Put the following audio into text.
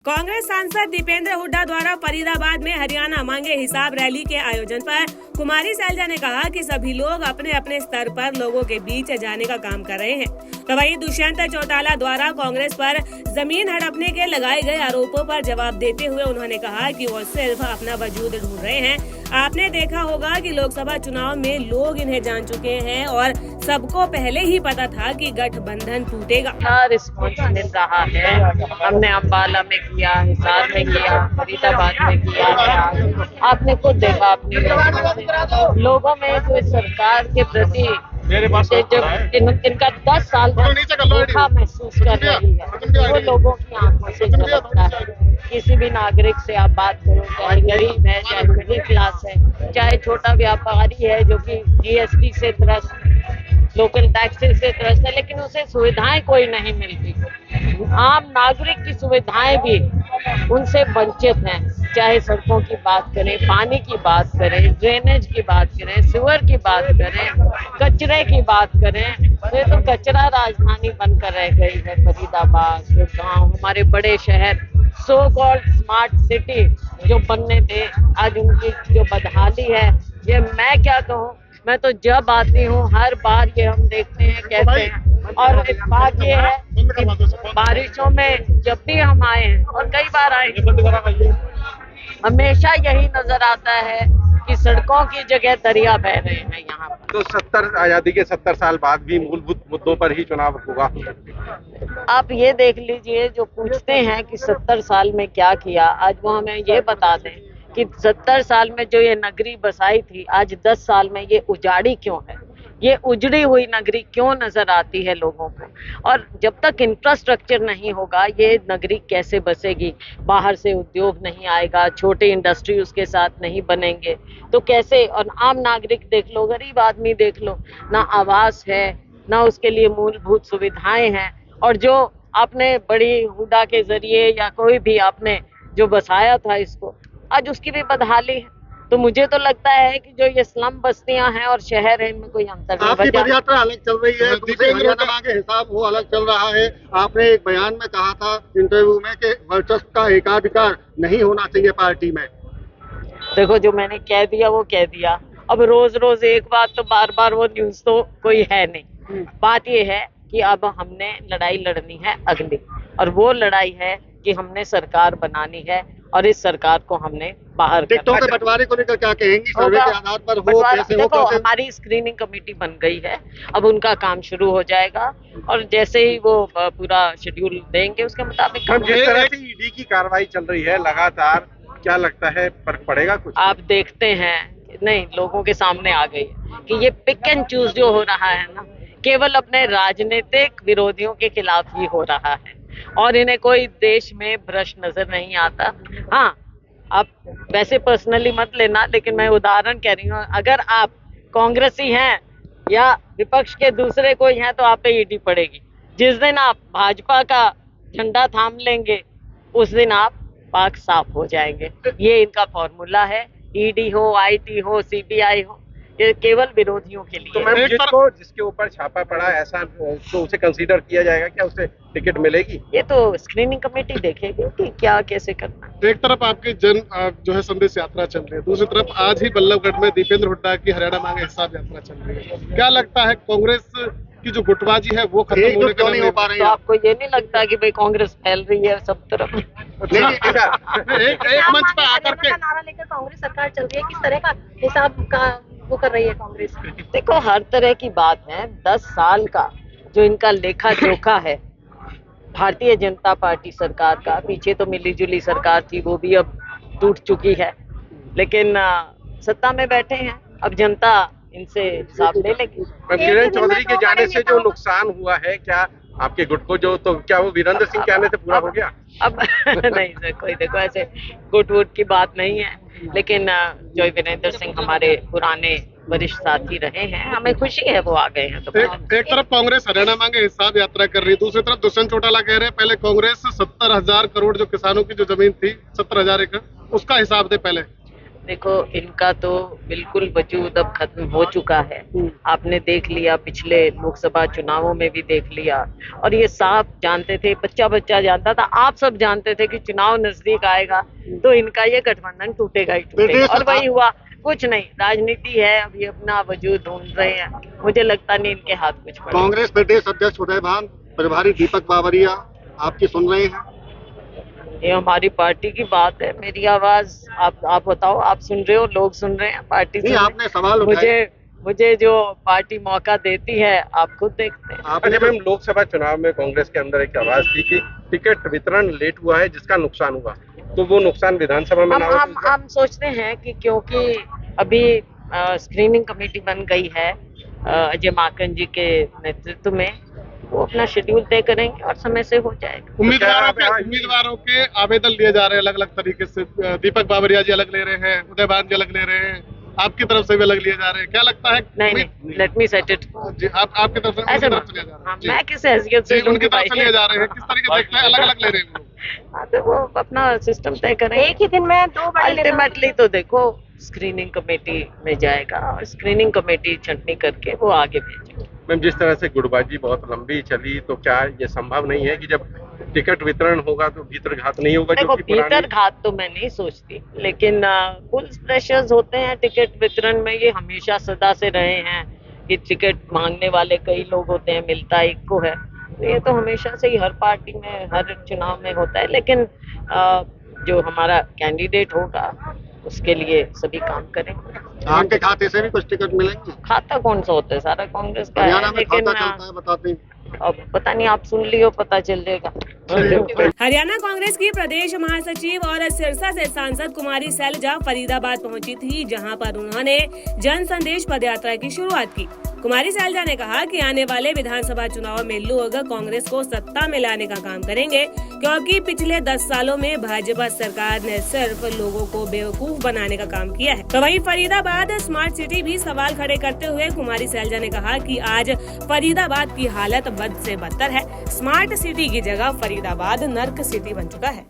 कांग्रेस सांसद दीपेंद्र हुड्डा द्वारा फरीदाबाद में हरियाणा मांगे हिसाब रैली के आयोजन पर कुमारी सैलजा ने कहा कि सभी लोग अपने अपने स्तर पर लोगों के बीच जाने का काम कर रहे हैं। तो वहीं दुष्यंत चौटाला द्वारा कांग्रेस पर जमीन हड़पने के लगाए गए आरोपों पर जवाब देते हुए उन्होंने कहा कि वो सिर्फ अपना वजूद ढूंढ रहे हैं। आपने देखा होगा कि लोकसभा चुनाव में लोग इन्हें जान चुके हैं और सबको पहले ही पता था कि गठबंधन टूटेगा। रिस्पॉन्स मिल रहा है। हमने अम्बाला में किया, हिसार में किया, फरीदाबाद में किया। आपने खुद देखा अपने लोगों में जो सरकार के प्रति इनका 10 साल धोखा महसूस कर रही है, वो लोगों की आंखों से झलकता है। किसी भी नागरिक से आप बात करो, चाहे गरीब है, चाहे मिडिल क्लास है, चाहे छोटा व्यापारी है जो कि जीएसटी से त्रस्त, लोकल टैक्सेस से त्रस्त है, लेकिन उसे सुविधाएं कोई नहीं मिलती। आम नागरिक की सुविधाएं भी उनसे वंचित हैं। चाहे सड़कों की बात करें, पानी की बात करें, ड्रेनेज की बात करें, सीवर की बात करें, कचरे की बात करें, तो ये तो कचरा राजधानी बनकर रह गई है। फरीदाबाद, गुड़गांव, हमारे बड़े शहर, सो कॉल्ड स्मार्ट सिटी जो बनने थे, आज उनकी जो बदहाली है, ये मैं क्या कहूँ। मैं तो जब आती हूँ हर बार ये हम देखते हैं, कहते हैं। और बात ये है कि बारिशों में जब भी हम आए हैं और कई बार आए, हमेशा यही नजर आता है कि सड़कों की जगह दरिया बह रहे हैं यहाँ पर। तो आजादी के 70 साल बाद भी मूलभूत मुद्दों पर ही चुनाव होगा। आप ये देख लीजिए, जो पूछते हैं कि 70 साल में क्या किया, आज वो हमें ये बता दें कि 70 साल में जो ये नगरी बसाई थी, आज 10 साल में ये उजाड़ी क्यों है, ये उजड़ी हुई नगरी क्यों नजर आती है लोगों को। और जब तक इंफ्रास्ट्रक्चर नहीं होगा, ये नगरी कैसे बसेगी। बाहर से उद्योग नहीं आएगा, छोटे इंडस्ट्री उसके साथ नहीं बनेंगे, तो कैसे। और आम नागरिक देख लो, गरीब आदमी देख लो, ना आवास है, ना उसके लिए मूलभूत सुविधाएं हैं। और जो आपने बड़ी हुड्डा के जरिए या कोई भी आपने जो बसाया था इसको, आज उसकी भी बदहाली है। तो मुझे तो लगता है कि जो ये स्लम बस्तियां हैं और शहर है, इनमें कोई अंतर नहीं। आपकी पदयात्रा अलग चल रही है, दूसरे हरियाणा मांगे हिसाब वो अलग चल रहा है। आपने एक बयान में कहा था इंटरव्यू में कि वर्चस्व का एकाधिकार नहीं होना चाहिए पार्टी में। देखो, जो मैंने कह दिया वो कह दिया। अब रोज रोज एक बात तो बार बार वो न्यूज तो कोई है नहीं। बात ये है कि अब हमने लड़ाई लड़नी है अगली, और वो लड़ाई है कि हमने सरकार बनानी है और इस सरकार को हमने बाहर टिकटों के बंटवारे को लेकर क्या कहेंगी? सर्वे के आधार पर हो, कैसे हो? देखो, हमारी स्क्रीनिंग कमेटी बन गई है, अब उनका काम शुरू हो जाएगा और जैसे ही वो पूरा शेड्यूल देंगे उसके मुताबिक। जिस तरह से ईडी की कार्रवाई चल रही है लगातार, क्या लगता है फर्क पड़ेगा कुछ? आप देखते हैं, नहीं, लोगों के सामने आ गई कि ये पिक एंड चूज जो हो रहा है ना, केवल अपने राजनीतिक विरोधियों के खिलाफ ही हो रहा है और इन्हें कोई देश में भ्रष्ट नजर नहीं आता। हाँ, आप वैसे पर्सनली मत लेना, लेकिन मैं उदाहरण कह रही हूँ। अगर आप कांग्रेसी हैं या विपक्ष के दूसरे कोई हैं तो आप पे ईडी पड़ेगी। जिस दिन आप भाजपा का झंडा थाम लेंगे, उस दिन आप पाक साफ हो जाएंगे। ये इनका फॉर्मूला है। ईडी हो, आईटी हो, सीबीआई हो, ये केवल विरोधियों के लिए। तो मैम, जिसके ऊपर छापा पड़ा ऐसा, तो उसे कंसीडर किया जाएगा क्या? उसे टिकट मिलेगी? ये तो स्क्रीनिंग कमेटी देखेगी कि क्या कैसे करना। एक तरफ आपकी जन जो है संदेश यात्रा चल रही है, दूसरी तरफ आज ही बल्लभगढ़ में दीपेंद्र हुड्डा की हरियाणा मांगे हिसाब यात्रा चल रही है। क्या लगता है, कांग्रेस की जो गुटबाजी है वो खत्म होने का नहीं हो पा रही है? तो आपको ये नहीं लगता कि भाई कांग्रेस फैल रही है सब तरफ? एक मंच पे आकर के नारा लेकर कांग्रेस सरकार चल रही है, किस तरह का हिसाब का वो कर रही है कांग्रेस? देखो, हर तरह की बात है। 10 साल का जो इनका लेखा जोखा है भारतीय जनता पार्टी सरकार का, पीछे तो मिली जुली सरकार थी, वो भी अब टूट चुकी है, लेकिन सत्ता में बैठे हैं, अब जनता इनसे हिसाब ले लेगी। किरण चौधरी के जाने से जो नुकसान हुआ है, क्या आपके गुट को जो, तो क्या वो वीरेंद्र सिंह के आने से पूरा हो गया? अब नहीं सर, कोई देखो ऐसे गुट वुट की बात नहीं है, लेकिन जो वीरेंद्र सिंह हमारे पुराने वरिष्ठ साथी रहे हैं, हमें खुशी है वो आ गए हैं। तो एक तरफ कांग्रेस हरियाणा मांगे हिसाब यात्रा कर रही है, दूसरी तरफ दुष्यंत चौटाला कह रहे हैं पहले कांग्रेस 70,000 करोड़ जो किसानों की जो जमीन थी, 70,000 एकड़, उसका हिसाब दे पहले। देखो इनका तो बिल्कुल वजूद अब खत्म हो चुका है। आपने देख लिया, पिछले लोकसभा चुनावों में भी देख लिया, और ये साफ जानते थे, बच्चा बच्चा जानता था, आप सब जानते थे कि चुनाव नजदीक आएगा तो इनका ये गठबंधन टूटेगा ही टूटेगा, और वही हुआ। कुछ नहीं, राजनीति है, अभी अपना वजूद ढूंढ रहे हैं। मुझे लगता नहीं इनके हाथ कुछ पड़ेगा। कांग्रेस प्रदेश अध्यक्ष उदयभान प्रभारी दीपक बावरिया आपकी सुन रहे हैं? ये हमारी पार्टी की बात है, मेरी आवाज आप बताओ, आप सुन रहे हो, लोग सुन रहे हैं, पार्टी नहीं, सुन रही है। आपने सवाल उठाया। मुझे जो पार्टी मौका देती है आप खुद देखते हैं। अच्छा मैम, लोकसभा चुनाव में कांग्रेस के अंदर एक आवाज थी कि टिकट वितरण लेट हुआ है जिसका नुकसान हुआ, तो वो नुकसान विधानसभा में ना हो। हम सोचते हैं कि क्योंकि अभी स्क्रीनिंग कमेटी बन गई है अजय माकन जी के नेतृत्व में, वो अपना शेड्यूल तय करेंगे और समय से हो जाएगा। उम्मीदवारों के आवेदन लिए जा रहे हैं अलग अलग तरीके से। दीपक बावरिया जी अलग ले रहे हैं, उदयभान जी अलग ले रहे हैं, आपकी तरफ से भी अलग लिए जा रहे हैं। क्या लगता है? नहीं, लेट मी सेट इट। जी, आपकी तरफ से ऐसे लिए जा रहे हैं? मैं किस हैसियत से उनकी तरफ से लिए जा रहे हैं, किस तरीके से देखते हैं? अलग अलग ले रहे हैं वो। तो वो अपना सिस्टम तय करें। एक ही दिन में 2 बड़े नेता- अल्टीमेटली तो देखो स्क्रीनिंग कमेटी में जाएगा और स्क्रीनिंग कमेटी छंटनी करके वो आगे भेजेगी। मैम, जिस तरह से गुटबाजी बहुत लंबी चली, तो क्या ये संभव नहीं है कि जब टिकट वितरण होगा तो भीतर घात नहीं होगा? देखो जो कि भीतर घात तो मैं नहीं सोचती, लेकिन फुल प्रेशर्स होते हैं टिकट वितरण में, ये हमेशा सदा से रहे हैं कि टिकट मांगने वाले कई लोग होते हैं, मिलता एक को है। तो ये तो हमेशा से ही हर पार्टी में, हर चुनाव में होता है, लेकिन जो हमारा कैंडिडेट होगा उसके लिए सभी काम करेंगे। आपके खाते से भी कुछ टिकट मिलेंगे? खाता कौन सा होता है, सारा कांग्रेस का हरियाणा है, में लेकिन खाता चलता है, बताते हैं। अब पता नहीं, आप सुन लियो, पता चल जाएगा। हरियाणा कांग्रेस की प्रदेश महासचिव और सिरसा से सांसद कुमारी सैलजा फरीदाबाद पहुंची थी, जहां पर उन्होंने जन संदेश पदयात्रा की शुरुआत की। कुमारी सैलजा ने कहा कि आने वाले विधानसभा चुनाव में लोग कांग्रेस को सत्ता में लाने का काम करेंगे, क्योंकि पिछले 10 सालों में भाजपा सरकार ने सिर्फ लोगों को बेवकूफ बनाने का काम किया है। तो वहीं फरीदाबाद स्मार्ट सिटी भी सवाल खड़े करते हुए कुमारी सैलजा ने कहा कि आज फरीदाबाद की हालत बद से बदतर है। स्मार्ट सिटी की जगह फरीदाबाद नर्क सिटी बन चुका है।